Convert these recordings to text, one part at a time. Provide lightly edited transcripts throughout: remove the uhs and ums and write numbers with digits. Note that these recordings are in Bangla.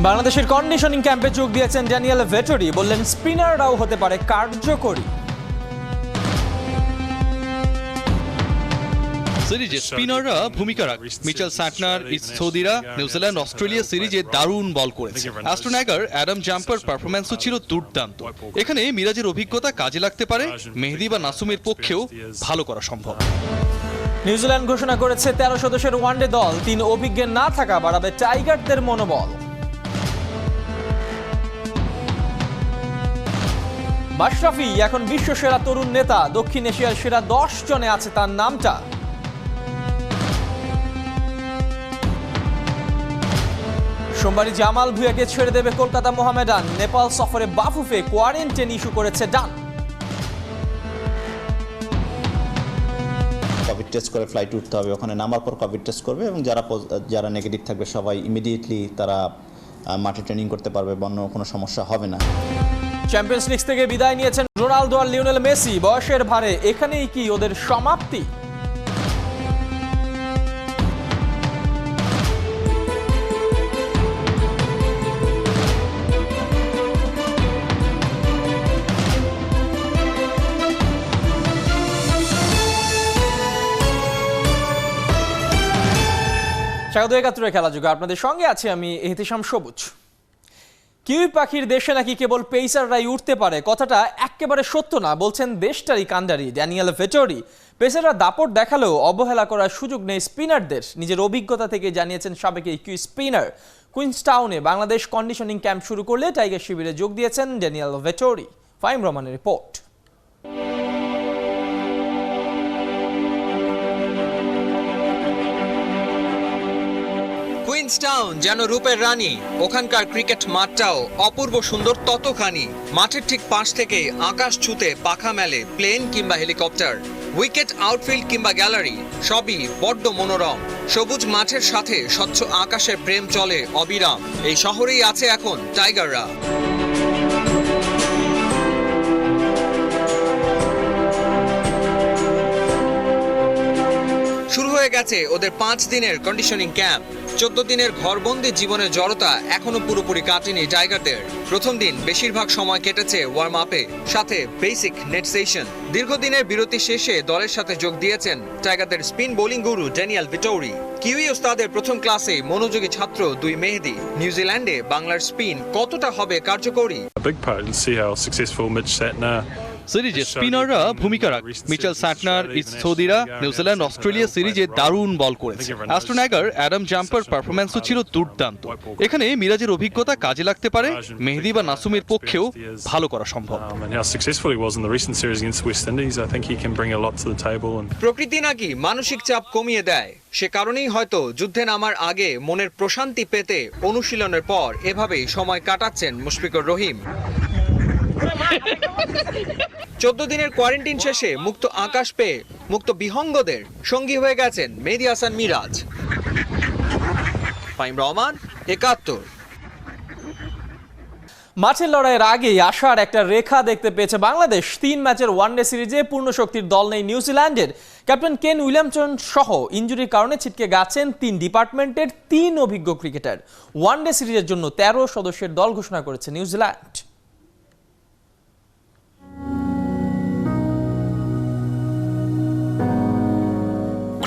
বাংলাদেশের কন্ডিশনিং ক্যাম্পে যোগ দিয়েছেন ড্যানিয়েল ভেটরি, বললেন স্পিনাররাও হতে পারে কার্যকরী। সিরিজে স্পিনাররা ভূমিকা রাখবে। মিচেল স্যান্টনার, ইস্তোদিরা নিউজিল্যান্ড অস্ট্রেলিয়া সিরিজে দারুণ বল করেছে। অ্যাস্টন এগার অ্যাডাম জাম্পার পারফরম্যান্সও ছিল দুর্দান্ত। এখানে মিরাজের অভিজ্ঞতা কাজে লাগতে পারে, মেহেদী বা নাসুমের পক্ষেও ভালো করা সম্ভব। নিউজিল্যান্ড ঘোষণা করেছে 13 সদস্যের ওয়ানডে দল, 3 অভিজ্ঞের না থাকা বাড়াবে টাইগারদের মনোবল। মাশরাফি এখন বিশ্ব সেরা তরুণ নেতা, দক্ষিণ এশিয়ার সেরা 10 জনে আছে তার নামটা। সোমবারই জামাল ভুঁইয়াকে ছেড়ে দেবে কলকাতা মোহামেডান। নেপাল সফরে বাফুফে কোয়ারেন্টাইন ইস্যু করেছে ডান। কোভিড টেস্ট করে ফ্লাইট উঠতে হবে, ওখানে নামার পর কোভিড টেস্ট করবে এবং যারা নেগেটিভ থাকবে সবাই ইমিডিয়েটলি তারা মাঠে ট্রেনিং করতে পারবে, অন্য কোনো সমস্যা হবে না। চ্যাম্পিয়ন্স লিগ থেকে বিদায় নিয়েছেন রোনালদো আর লিওনেল মেসি। বয়সের ভারে এখানেই কি ওদের সমাপ্তি? স্বাগত ৭১ খেলা যুগে, আপনাদের সঙ্গে আছে আমি এহতেশাম সবুজ। কিউই পাখির দেশে নাকি কেবল পেসাররাই উঠতে পারে, কথাটা একেবারে সত্য না বলছেন দেশটারই কান্ডারি ড্যানিয়েল ভেটরি। পেসাররা দাপট দেখালেও অবহেলা করার সুযোগ নেই স্পিনারদের, নিজের অভিজ্ঞতা থেকে জানিয়েছেন সাবেক এই কিউ স্পিনার। কুইন্সটাউনে বাংলাদেশ কন্ডিশনিং ক্যাম্প শুরু করলে টাইগার শিবিরে যোগ দিয়েছেন ড্যানিয়েল ভেটরি। ফাহিম রহমানের রিপোর্ট। কুইন্সটাউন যেন রূপের রানী, ওখানকার ক্রিকেট মাঠটাও অপূর্ব সুন্দর ততখানি। মাঠের ঠিক পাশ থেকে আকাশ ছুঁতে পাখা মেলে প্লেন কিংবা হেলিকপ্টার। উইকেট, আউটফিল্ড কিংবা গ্যালারি সবই বড্ড মনোরম। সবুজ মাঠের সাথে স্বচ্ছ আকাশের প্রেম চলে অবিরাম। এই শহরেই আছে এখন টাইগাররা। শুরু হয়ে গেছে ওদের 5 দিনের কন্ডিশনিং ক্যাম্প। 14 দিনের ঘরবন্দি জীবনের জড়তা এখনো পুরোপুরি কাটেনি টাইগারদের। প্রথম দিন বেশিরভাগ সময় কেটেছে ওয়ার্ম আপে, সাথে বেসিক নেট সেশন। দীর্ঘদিনের বিরতি শেষে দলের সাথে যোগ দিয়েছেন টাইগারদের স্পিন বোলিং গুরু ড্যানিয়েল ভেটরি। কিউই ওস্তাদের প্রথম ক্লাসে মনোযোগী ছাত্র 2 মেহেদী। নিউজিল্যান্ডে বাংলার স্পিন কতটা হবে কার্যকরী? সিরিজে স্পিনাররা ভূমিকা রাখবে। মিচেল স্যান্টনার, ইস্তোদিরা নিউজিল্যান্ড অস্ট্রেলিয়া সিরিজে দারুণ বল করেছে। অ্যাস্টন এগার অ্যাডাম জাম্পার পারফরম্যান্সও ছিল দুর্দান্ত। এখানে মিরাজের অভিজ্ঞতা কাজে লাগতে পারে, মেহেদী বা নাসুমের পক্ষেও ভালো করা সম্ভব। প্রকৃতি নাকি মানসিক চাপ কমিয়ে দেয়, সে কারণেই হয়তো যুদ্ধে নামার আগে মনের প্রশান্তি পেতে অনুশীলনের পর এভাবেই সময় কাটাচ্ছেন মুশফিকুর রহিম। 14 দিনের কোয়ারেন্টাইন শেষে মুক্ত আকাশ পেয়ে মুক্ত বিহঙ্গদের সঙ্গী হয়ে গেছেন মেহেদী হাসান মিরাজ। ফাহিম রহমান, ৭১। মাঠের লড়াইয়ের আগেই আশার একটা রেখা দেখতে পেয়েছে বাংলাদেশ। 3 ম্যাচের ওয়ানডে সিরিজে পূর্ণ শক্তির দল নেই নিউজিল্যান্ডের। ক্যাপ্টেন কেন উইলিয়ামসন সহ ইনজুরির কারণে ছিটকে গেছেন 3 ডিপার্টমেন্টের 3 অভিজ্ঞ ক্রিকেটার। ওয়ানডে সিরিজের জন্য 13 সদস্যের দল ঘোষণা করেছে নিউজিল্যান্ড।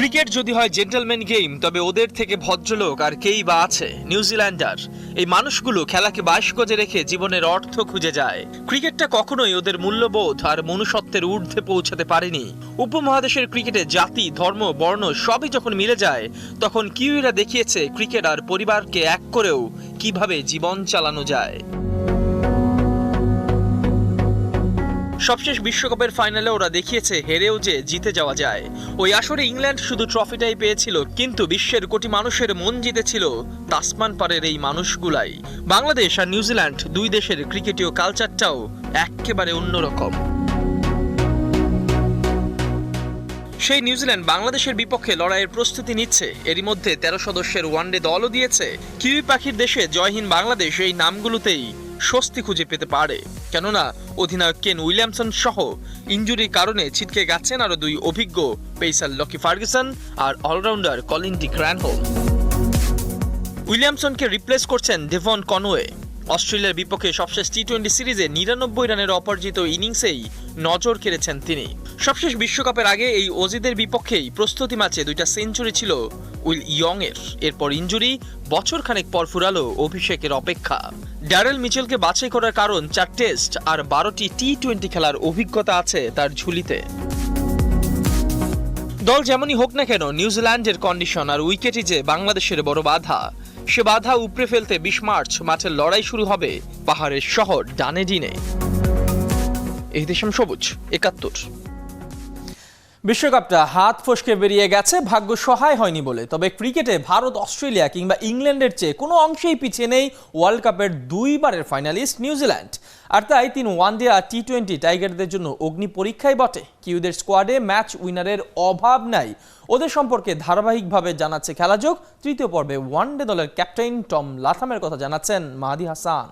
ক্রিকেট যদি হয় জেন্টলম্যান গেম, তবে ওদের থেকে ভদ্রলোক আর কেই বা আছে? নিউজিল্যান্ডার এই মানুষগুলো খেলাকে 22 গজে রেখে জীবনের অর্থ খুঁজে যায়। ক্রিকেটটা কখনোই ওদের মূল্যবোধ আর মনুষ্যত্বের ঊর্ধ্বে পৌঁছাতে পারেনি। উপমহাদেশের ক্রিকেটে জাতি, ধর্ম, বর্ণ সবই যখন মিলে যায়, তখন কিউইরা দেখিয়েছে ক্রিকেট আর পরিবারকে এক করেও কিভাবে জীবন চালানো যায়। সবশেষ বিশ্বকাপের ফাইনালে ওরা দেখিয়েছে হেরেও যে জিতে যাওয়া যায়। ওই আসরে ইংল্যান্ড শুধু ট্রফিটাই পেয়েছিল, কিন্তু বিশ্বের কোটি মানুষের মন জিতেছিল তাসমান পারের এই মানুষগুলাই। বাংলাদেশ আর নিউজিল্যান্ড 2 দেশের ক্রিকেটীয় কালচারটাও একেবারে অন্যরকম। সেই নিউজিল্যান্ড বাংলাদেশের বিপক্ষে লড়াইয়ের প্রস্তুতি নিচ্ছে। এরই মধ্যে 13 সদস্যের ওয়ানডে দলও দিয়েছে। কিউই পাখির দেশে জয়হীন বাংলাদেশ এই নামগুলোতেই স্বস্তি খুঁজে পেতে পারে, কেননা অধিনায়ক কেন উইলিয়ামসন সহ ইনজুরির কারণে ছিটকে গেছেন আরো 2 অভিজ্ঞ পেসার লকি ফার্গুসন আর অলরাউন্ডার কলিন ডি গ্র্যান্ডহোম। উইলিয়ামসনকে রিপ্লেস করছেন ডেভন কনওয়ে। অস্ট্রেলিয়ার বিপক্ষে সবশেষ টি-20 সিরিজে 99 রানের অপরাজিত ইনিংসেই নজর কেড়েছেন তিনি। সবশেষ বিশ্বকাপের আগে এই অজিদের বিপক্ষেই প্রস্তুতি ম্যাচে 2টা সেঞ্চুরি ছিল উইল ইয়ংয়ের। এরপর ইনজুরি, বছরখানেক পর ফুরালো অভিষেকের অপেক্ষা। ড্যারেল মিচেলকে বাছাই করার কারণ 4 টেস্ট আর 12টি টি-20 খেলার অভিজ্ঞতা আছে তার ঝুলিতে। দল যেমনই হোক না কেন, নিউজিল্যান্ডের কন্ডিশন আর উইকেটই যে বাংলাদেশের বড় বাধা। সে বাধা উপড়ে ফেলতে 20 মার্চ মাঠের লড়াই শুরু হবে পাহাড়ের শহর ডানেডিনে। এহতেশাম সবুজ, 71। বিশ্বকাপটা হাত ফসকে বেরিয়ে গেছে ভাগ্য সহায় হয়নি বলে। তবে ক্রিকেটে ভারত, অস্ট্রেলিয়া কিংবা ইংল্যান্ডের চেয়ে কোনো অংশেই পিছিয়ে নেই ওয়ার্ল্ড কাপের 2 বারের ফাইনালিস্ট নিউজিল্যান্ড। আর তাই 3 ওয়ানডে আর টি-20 টাইগারদের জন্য অগ্নি পরীক্ষাই বটে। কিউদের স্কোয়াডে ম্যাচ উইনারের অভাব নাই। ওদের সম্পর্কে ধারাবাহিকভাবে জানাচ্ছে খেলাযোগ। তৃতীয় পর্বে ওয়ানডে দলের ক্যাপ্টেন টম লাথামের কথা জানাচ্ছেন মাহাদি হাসান।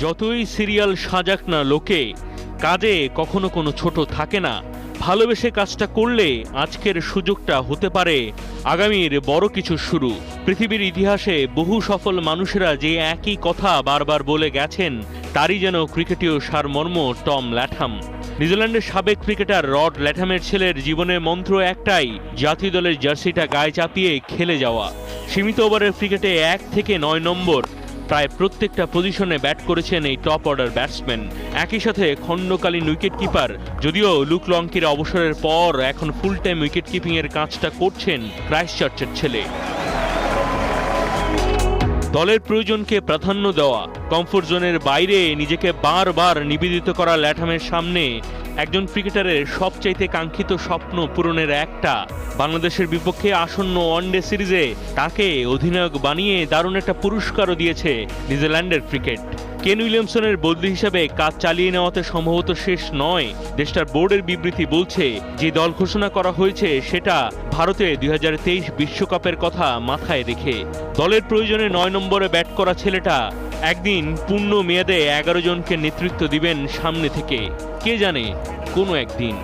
যতই সিরিয়াল সাজাক না লোকে, কাজে কখনো কোনো ছোট থাকে না। ভালোবেসে কাজটা করলে আজকের সুযোগটা হতে পারে আগামীর বড় কিছু শুরু। পৃথিবীর ইতিহাসে বহু সফল মানুষেরা যে একই কথা বারবার বলে গেছেন, তারই যেন ক্রিকেটীয় সারমর্ম টম ল্যাথাম। নিউজিল্যান্ডের সাবেক ক্রিকেটার রড ল্যাথামের ছেলের জীবনের মন্ত্র একটাই, জাতীয় দলের জার্সিটা গায়ে চাপিয়ে খেলে যাওয়া। সীমিত ওভারের ক্রিকেটে 1 থেকে 9 নম্বর প্রায় প্রত্যেকটা পজিশনে ব্যাট করেছেন এই টপ অর্ডার ব্যাটসম্যান। একই সাথে খণ্ডকালীন উইকেট কিপার। যদিও লুক লঙ্কির অবসরের পর এখন ফুল টাইম উইকেট কিপিংয়ের কাজটা করছেন ক্রাইস্টচার্চের ছেলে। দলের প্রয়োজনকে প্রাধান্য দেওয়া, কমফোর্ট জোনের বাইরে নিজেকে বারবার নিবেদিত করা ল্যাথামের সামনে একজন ক্রিকেটারের সবচাইতে কাঙ্ক্ষিত স্বপ্ন পূরণের একটা। বাংলাদেশের বিপক্ষে আসন্ন ওয়ানডে সিরিজে তাকে অধিনায়ক বানিয়ে দারুণ একটা পুরস্কারও দিয়েছে নিউজিল্যান্ডের ক্রিকেট। কেন উইলিয়ামসনের বদলি হিসাবে কাজ চালিয়ে নেওয়াতে সম্ভবত শেষ নয়। দেশটার বোর্ডের বিবৃতি বলছে, যে দল ঘোষণা করা হয়েছে সেটা ভারতে 2023 বিশ্বকাপের কথা মাথায় রেখে। দলের প্রয়োজনে 9 নম্বরে ব্যাট করা ছেলেটা একদিন পূর্ণ মেয়াদে 11 জনকে নেতৃত্ব দিবেন সামনে থেকে। কে জানে, কোনো একদিন।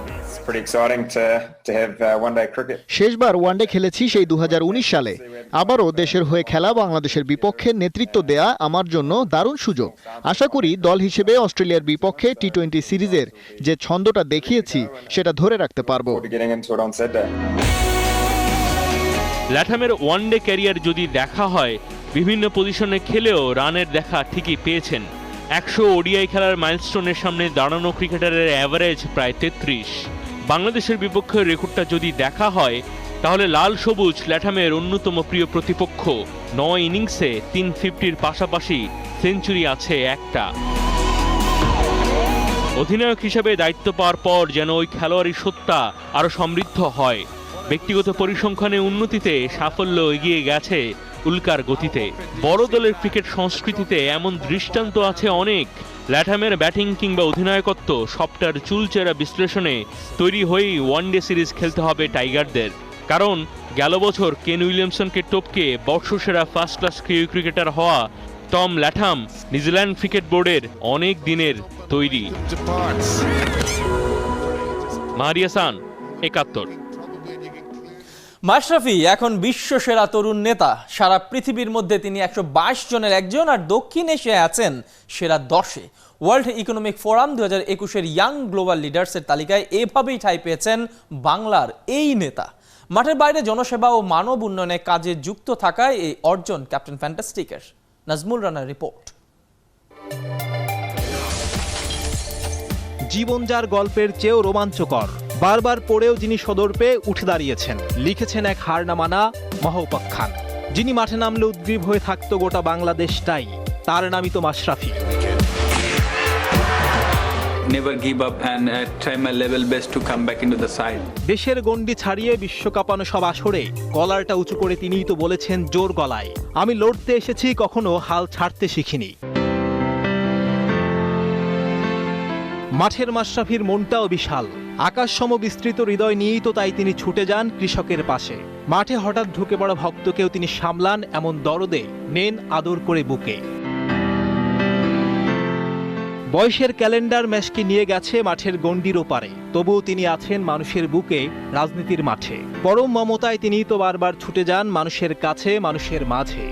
শেষবার ওয়ানডে খেলেছি সেই 2019 সালে। আবারও দেশের হয়ে খেলা বাংলাদেশের বিপক্ষে নেতৃত্ব দেয়া আমার জন্য দারুণ সুযোগ। আশা করি দল হিসেবে অস্ট্রেলিয়ার বিপক্ষে টি-20 সিরিজের যে ছন্দটা দেখিয়েছি সেটা ধরে রাখতে পারবো। ল্যাথামের ওয়ানডে ক্যারিয়ার যদি দেখা হয়, বিভিন্ন পজিশনে খেলেও রানের দেখা ঠিকই পেয়েছেন। 100 ওডিআই খেলার মাইলস্টোনের সামনে দাঁড়ানো ক্রিকেটারের অ্যাভারেজ প্রায় 33। বাংলাদেশের বিপক্ষে রেকর্ডটা যদি দেখা হয়, তাহলে লাল সবুজ ল্যাথামের অন্যতম প্রিয় প্রতিপক্ষ। 9 ইনিংসে 350-র পাশাপাশি সেঞ্চুরি আছে একটা। অধিনায়ক হিসেবে দায়িত্ব পাওয়ার পর যেন ওই খেলোয়াড়ি সত্তা আরও সমৃদ্ধ হয়। ব্যক্তিগত পরিসংখ্যানে উন্নতিতে সাফল্য এগিয়ে গেছে উল্কার গতিতে। বড় দলের ক্রিকেট সংস্কৃতিতে এমন দৃষ্টান্ত আছে অনেক। ল্যাথামের ব্যাটিং কিংবা অধিনায়কত্ব সবটার চুলচেরা বিশ্লেষণে তৈরি হয়েই ওয়ানডে সিরিজ খেলতে হবে টাইগারদের। কারণ গেল বছর কেন উইলিয়ামসনকে টপকে বর্ষসেরা ফার্স্ট ক্লাস ক্রিকেটার হওয়া টম ল্যাথাম নিউজিল্যান্ড ক্রিকেট বোর্ডের অনেক দিনের তৈরি। মাহাদি হাসান, 71। মাশরাফি এখন বিশ্ব সেরা তরুণ নেতা। সারা পৃথিবীর মধ্যে তিনি 122 জনের একজন, আর দক্ষিণ এশিয়ায় আছেন সেরা 10-এ। ওয়ার্ল্ড ইকোনমিক ফোরাম 2021-এর ইয়াং গ্লোবাল লিডার্সের তালিকায় এভাবেই ঠাঁই পেয়েছেন বাংলার এই নেতা। মাঠের বাইরে জনসেবা ও মানব উন্নয়নের কাজে যুক্ত থাকায় এই অর্জন ক্যাপ্টেন ফ্যান্টাস্টিকের। নাজমুল রানার রিপোর্ট। জীবন যার গল্পের চেয়েও রোমাঞ্চকর। বারবার পড়েও যিনি সদর পেয়ে উঠে দাঁড়িয়েছেন, লিখেছেন এক হার না মানা মহোপাখ্যান। যিনি মাঠে নামলে উদ্গ্রীব হয়ে থাকতো গোটা বাংলাদেশটাই, তার নামই তো Mashrafe. Never give up and try my level best to come back into the side. দেশের গণ্ডি ছাড়িয়ে বিশ্বকাপানো সব আসরে কলারটা উঁচু করে তিনিই তো বলেছেন জোর গলায়, আমি লড়তে এসেছি, কখনো হাল ছাড়তে শিখিনি। মাঠের মাশরাফির মনটাও বিশাল। আকাশসম বিস্তৃত হৃদয় নিয়েই তো তাই তিনি ছুটে যান কৃষকের পাশে। মাঠে হঠাৎ ঢুকে পড়া ভক্তকেও তিনি সামলান এমন দরদে, নেন আদর করে বুকে। বয়সের ক্যালেন্ডার ম্যাচকে নিয়ে গেছে মাঠের গণ্ডির ওপারে, তবুও তিনি আছেন মানুষের বুকে, রাজনীতির মাঠে। পরম মমতায় তিনি তো বারবার ছুটে যান মানুষের কাছে, মানুষের মাঝে।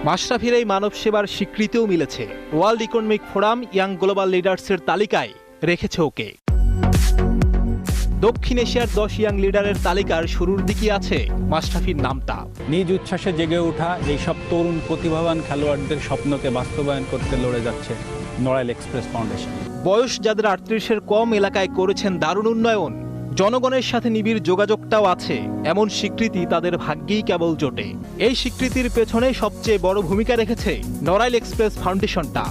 মাশরাফির এই মানব সেবার স্বীকৃতিও মিলেছে। World economic forum young global লিডার্সের তালিকায় রেখেছে ওকে। দক্ষিণ এশিয়ার 10 ইয়াং লিডারের তালিকার শুরুর দিকে আছে মাশরাফির নামটা। নিজ উচ্ছ্বাসে জেগে ওঠা যেসব তরুণ প্রতিভাবান খেলোয়াড়দের স্বপ্নকে বাস্তবায়ন করতে লড়ে যাচ্ছে নড়াইল এক্সপ্রেস ফাউন্ডেশন। বয়স যাদের 38-এর কম এলাকায় করেছেন দারুণ উন্নয়ন, জনগণের সাথে নিবিড় যোগাযোগটাও আছে, এমন স্বীকৃতি তাদের ভাগ্যেই কেবল জোটে। এই স্বীকৃতির পেছনে সবচেয়ে বড় ভূমিকা রেখেছে নড়াইল এক্সপ্রেস ফাউন্ডেশনটা।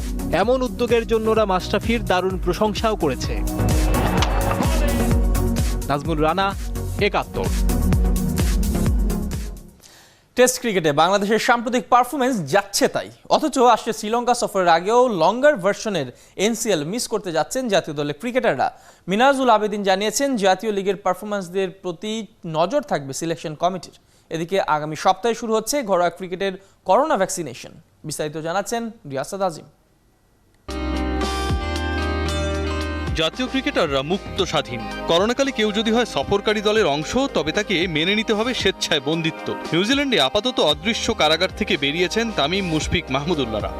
এমন উদ্যোগের জন্য ওরা মাশরাফির দারুণ প্রশংসাও করেছে। নাজমুল রানা, 71। টেস্ট ক্রিকেটে বাংলাদেশের সাম্প্রতিক পারফরমেন্স যাচ্ছে তাই, অথচ আসছে শ্রীলঙ্কা সফরের আগেও লঙ্গার ভার্সনের এনসিএল মিস করতে যাচ্ছেন জাতীয় দলের ক্রিকেটাররা। মিনাজুল আবেদিন জানিয়েছেন জাতীয় লিগের পারফরমেন্সদের প্রতি নজর থাকবে সিলেকশন কমিটির। এদিকে আগামী সপ্তাহে শুরু হচ্ছে ঘরোয়া ক্রিকেটের করোনা ভ্যাকসিনেশন। বিস্তারিত জানাচ্ছেন রিয়াসাদ আজিম। জাতীয় ক্রিকেটাররা মুক্ত স্বাধীন। করোনাকালে কেউ যদি হয় সফরকারী দলের অংশ, তবে তাকে মেনে নিতে হবে স্বেচ্ছায় বন্দিত্ব। নিউজিল্যান্ডে আপাতত অদৃশ্য কারাগার থেকে বেরিয়েছেন তামিম, মুশফিক মাহমুদুল্লাহরা।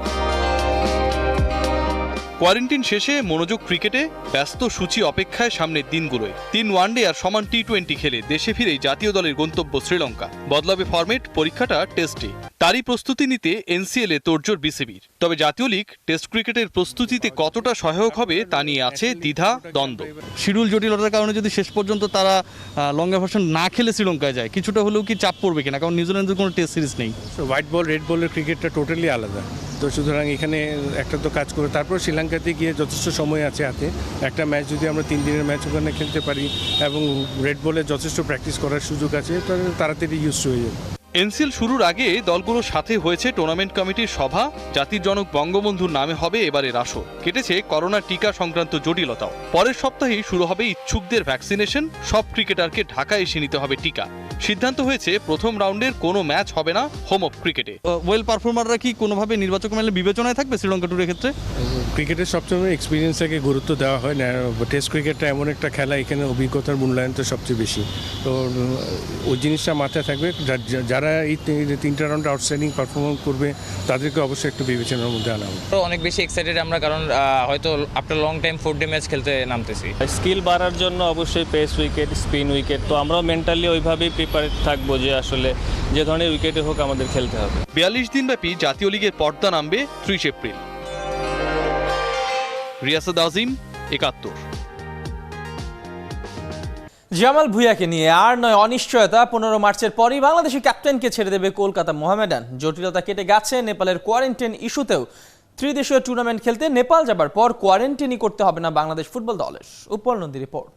কোয়ারেন্টিন শেষে মনোযোগ ক্রিকেটে, ব্যস্ত সূচি অপেক্ষায় সামনের দিনগুলোয়। 3 ওয়ানডে আর সমান টি20 খেলে দেশে ফিরেই জাতীয় দলের গন্তব্য শ্রীলঙ্কা। বদলাবে ফরম্যাট, পরীক্ষাটা টেস্টে। তারই প্রস্তুতি নিতে এনসিএলে তোড়জোড় বিসিবির। তবে জাতীয় লিগ টেস্ট ক্রিকেটের প্রস্তুতিতে কতটা সহায়ক হবে তা নিয়ে আছে দ্বিধা, দ্বন্দ্ব। শিডিউল জটিলতার কারণে যদি শেষ পর্যন্ত তারা লঙ্গা ভার্সন না খেলে শ্রীলঙ্কায় যায়, কিছুটা হলেও কি চাপ পড়বে কিনা? কারণ নিউজিল্যান্ডের কোনো টেস্ট সিরিজ নেই। হোয়াইট বল রেড বলের ক্রিকেটটা টোটালি আলাদা, তো সুতরাং এখানে একটা তো কাজ করে তারপর শ্রীলঙ্কাতে গিয়ে যথেষ্ট সময় আছে হাতে। একটা ম্যাচ যদি আমরা 3 দিনের ম্যাচ ওখানে খেলতে পারি এবং রেড বলে যথেষ্ট প্র্যাকটিস করার সুযোগ আছে, তাহলে তাড়াতাড়ি ইউজ হয়ে যাবে। এনসিএল শুরুর আগে দলগুলোর সাথে হয়েছে টুর্নামেন্ট কমিটির সভা। জাতির জনক বঙ্গবন্ধুর নামে হবে এবারের আসর। কেটেছে করোনা টিকা সংক্রান্ত জটিলতাও। পরের সপ্তাহেই শুরু হবে ইচ্ছুকদের ভ্যাকসিনেশন। সব ক্রিকেটারকে ঢাকায় এসে নিতে হবে টিকা। সিদ্ধান্ত হয়েছে প্রথম রাউন্ডের কোনো ম্যাচ হবে না হোম অফ ক্রিকেটে। ওয়েল পারফর্মাররা কি কোনোভাবে নির্বাচক মেলে বিবেচনায় থাকবে শ্রীলঙ্কা ট্যুরের ক্ষেত্রে? ক্রিকেটের সবসময় এক্সপিরিয়েন্সটাকে গুরুত্ব দেওয়া হয় না। টেস্ট ক্রিকেটটা এমন একটা খেলা, এখানে অভিজ্ঞতার মূল্যায়নটা সবচেয়ে বেশি। তো ওই জিনিসটা মাথায় থাকবে। যারা এই 3টা রাউন্ড আউটস্ট্যান্ডিং পারফরমেন্স করবে তাদেরকে অবশ্যই একটু বিবেচনার মধ্যে আনা হবে। অনেক বেশি এক্সাইটেড আমরা, কারণ হয়তো after long time 4 day match খেলতে নামতেছি। স্কিল বাড়ার জন্য অবশ্যই পেস উইকেট, স্পিন উইকেট, তো আমরাও মেন্টালি ওইভাবেই প্রিপারেড থাকবো যে আসলে যে ধরনের উইকেটে হোক আমাদের খেলতে হবে। 42 দিনব্যাপী জাতীয় লিগের পর্দা নামবে 30 এপ্রিল। রিয়াসাদ আজিম, 71। জামাল ভুঁইয়াকে নিয়ে আর নয় অনিশ্চয়তা। 15 মার্চের পরই বাংলাদেশের ক্যাপ্টেনকে ছেড়ে দেবে কলকাতা মোহামেডান। জটিলতা কেটে গেছে নেপালের কোয়ারেন্টাইন ইস্যুতেও। ত্রিদেশীয় টুর্নামেন্ট খেলতে নেপাল যাবার পর কোয়ারেন্টাইনই করতে হবে না বাংলাদেশ ফুটবল দলের। উপল নন্দী রিপোর্ট।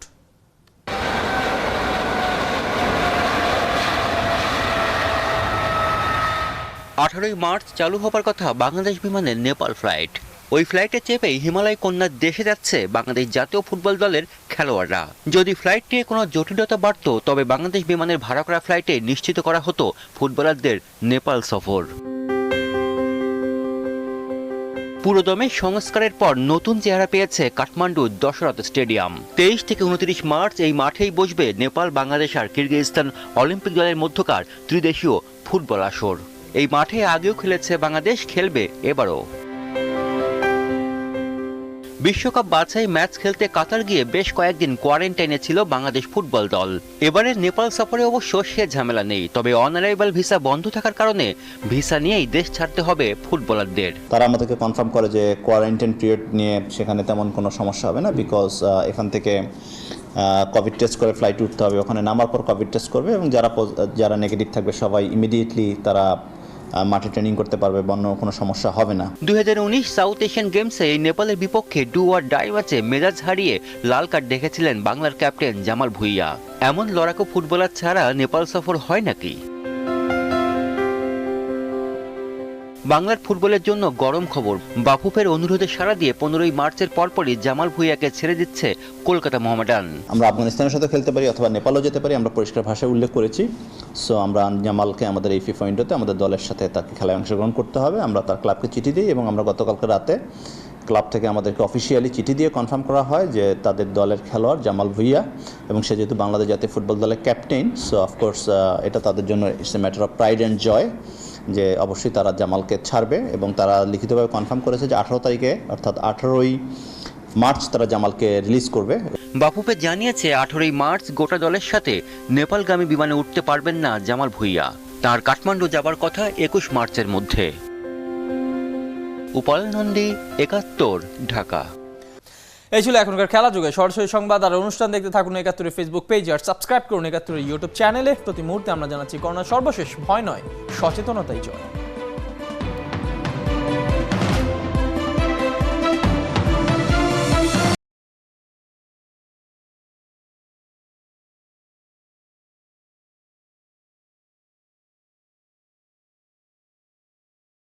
18 মার্চ চালু হবার কথা বাংলাদেশ বিমানের নেপাল ফ্লাইট। ওই ফ্লাইটে চেপেই হিমালয় কন্যার দেশে যাচ্ছে বাংলাদেশ জাতীয় ফুটবল দলের খেলোয়াড়রা। যদি ফ্লাইট নিয়ে কোনো জটিলতা বাড়ত, তবে বাংলাদেশ বিমানের ভাড়া করা ফ্লাইটে নিশ্চিত করা হতো ফুটবলারদের নেপাল সফর। পুরোদমে সংস্কারের পর নতুন চেহারা পেয়েছে কাঠমান্ডুর দশরথ স্টেডিয়াম। 23 থেকে 29 মার্চ এই মাঠেই বসবে নেপাল, বাংলাদেশ আর কিরগিজস্তান অলিম্পিক দলের মধ্যকার ত্রিদেশীয় ফুটবল আসর। এই মাঠে আগেও খেলেছে বাংলাদেশ, খেলবে এবারও। বিশ্বকাপ বাছাই ম্যাচ খেলতে কাতার গিয়ে বেশ কয়েকদিন কোয়ারেন্টাইনে ছিল বাংলাদেশ ফুটবল দল। এবারে নেপাল সফরে অবশ্য সে ঝামেলা নেই, তবে অনারাইভাল ভিসা বন্ধ থাকার কারণে ভিসা নিয়েই দেশ ছাড়তে হবে ফুটবলারদের। তারা আমাদেরকে কনফার্ম করে যে কোয়ারেন্টাইন পিরিয়ড নিয়ে সেখানে তেমন কোনো সমস্যা হবে না, বিকজ এখান থেকে কোভিড টেস্ট করে ফ্লাইট উঠতে হবে, ওখানে নামার পর কোভিড টেস্ট করবে এবং যারা নেগেটিভ থাকবে সবাই ইমিডিয়েটলি তারা মাঠে ট্রেনিং করতে পারবে, অন্য কোনো সমস্যা হবে না। 2019 সাউথ এশিয়ান গেমসে এই নেপালের বিপক্ষে ডু অর ডাই ম্যাচে মেজাজ হারিয়ে লাল কার্ড দেখেছিলেন বাংলার ক্যাপ্টেন জামাল ভুঁইয়া। এমন লড়াকু ফুটবলার ছাড়া নেপাল সফর হয় নাকি? বাংলার ফুটবলের জন্য গরম খবর, বাফুফের অনুরোধে সাড়া দিয়ে 15ই মার্চের পরপরই জামাল ভুঁইয়াকে ছেড়ে দিচ্ছে কলকাতা মোহামেডান। আমরা আফগানিস্তানের সাথে খেলতে পারি অথবা নেপালও যেতে পারি, আমরা পরিষ্কার ভাষায় উল্লেখ করেছি। সো আমরা জামালকে আমাদের এই ফিফা উইন্ডোতে আমাদের দলের সাথে তাকে খেলায় অংশগ্রহণ করতে হবে। আমরা তার ক্লাবকে চিঠি দিই এবং আমরা গতকালকে রাতে ক্লাব থেকে আমাদেরকে অফিসিয়ালি চিঠি দিয়ে কনফার্ম করা হয় যে তাদের দলের খেলোয়াড় জামাল ভুঁইয়া, এবং সে যেহেতু বাংলাদেশ জাতীয় ফুটবল দলের ক্যাপ্টেন, সো অফকোর্স এটা তাদের জন্য it's a matter of pride and joy যে অবশ্যই তারা জামালকে ছাড়বে। এবং তারা লিখিতভাবে কনফার্ম করেছে যে 18 তারিখে অর্থাৎ 18ই মার্চ তারা জামালকে রিলিজ করবে। বাফুফে জানিয়েছে 18ই মার্চ গোটা দলের সাথে নেপালগামী বিমানে উঠতে পারবেন না জামাল ভুঁইয়া। তার কাঠমান্ডু যাবার কথা 21 মার্চের মধ্যে। উপাল নন্দী, 71, ঢাকা। এই ছিল এখনকার খেলা যুগে সরাসরি সংবাদ আর অনুষ্ঠান দেখতে থাকুন 71 ফেসবুক পেজ আর সাবস্ক্রাইব করুন 71 ইউটিউব চ্যানেলে। প্রতি মুহূর্তে আমরা জানাচ্ছি করোনার সর্বশেষ ভয় নয়, সচেতনতাই জয়।